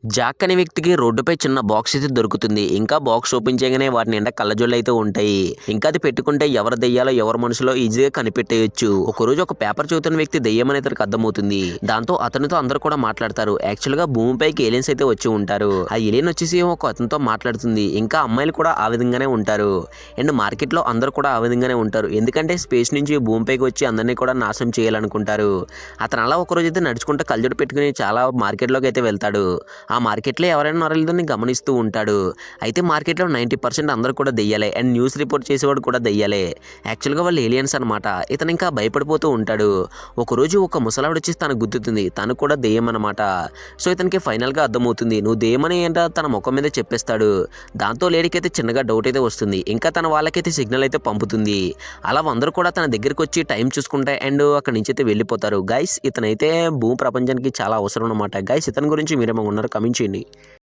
Jack అనే వ్యక్తికి రోడ్డుపై చిన్న బాక్స్ అయితే దొరుకుతుంది. ఇంకా బాక్స్ ఓపెన్ చేయగానే వాటి నిండా కళ్ళజోళ్ళు అయితే ఉంటాయి. ఇంకా అది పెట్టుకుంటే ఎవరు దెయ్యాలో ఎవరు మనుషులో ఈజీగా కనిపెట్టేయొచ్చు. ఒకరోజు ఒక పేపర్ చదువుతున్న వ్యక్తి దెయ్యమని అతనికి అర్థమవుతుంది. దాంతో అతనితో అందరూ కూడా మాట్లాడతారు. యాక్చువల్ గా భూమిపైకి ఏలియన్స్ అయితే వచ్చి ఉంటారు. ఆ ఏలియన్ వచ్చేసి ఒక అతనితో మాట్లాడుతుంది. ఇంకా అమ్మాయిలు కూడా ఆ విధంగానే ఉంటారు. అండ్ మార్కెట్ లో అందరూ కూడా ఆ విధంగానే ఉంటారు. ఎందుకంటే స్పేస్ నుంచి భూమిపైకి వచ్చి అందరినీ కూడా నాశనం చేయాలనుకుంటారు. అతను అలా ఒక రోజు అయితే నడుచుకుంటూ కళ్ళజోడు పెట్టుకుని చాలా మార్కెట్ లోకి అయితే వెళ్తాడు. ఆ మార్కెట్లో ఎవరైనా ఉన్నారో గమనిస్తూ ఉంటాడు. అయితే మార్కెట్లో 90% అందరూ కూడా దెయ్యాలే. అండ్ న్యూస్ రిపోర్ట్ చేసేవాడు కూడా దెయ్యాలే. యాక్చువల్గా వాళ్ళు ఏలియన్స్ అనమాట. ఇతను ఇంకా భయపడిపోతూ ఉంటాడు. ఒకరోజు ఒక ముసలావిడ వచ్చేసి తనకు గుర్తుతుంది తను కూడా దెయ్యం అనమాట. సో ఇతనికి ఫైనల్గా అర్థమవుతుంది నువ్వు దెయ్యమని ఏంటో తన ముఖం మీద చెప్పేస్తాడు. దాంతో లేడీకైతే చిన్నగా డౌట్ అయితే వస్తుంది. ఇంకా తన వాళ్ళకైతే సిగ్నల్ అయితే పంపుతుంది. అలా అందరూ కూడా తన దగ్గరికి వచ్చి టైం చూసుకుంటే అండ్ అక్కడి నుంచి అయితే వెళ్ళిపోతారు. గైస్ ఇతనైతే భూమి ప్రపంచానికి చాలా అవసరం అనమాట. గైస్ ఇతని గురించి మీరేమో ఉన్నారు కమెంట్ చేయండి.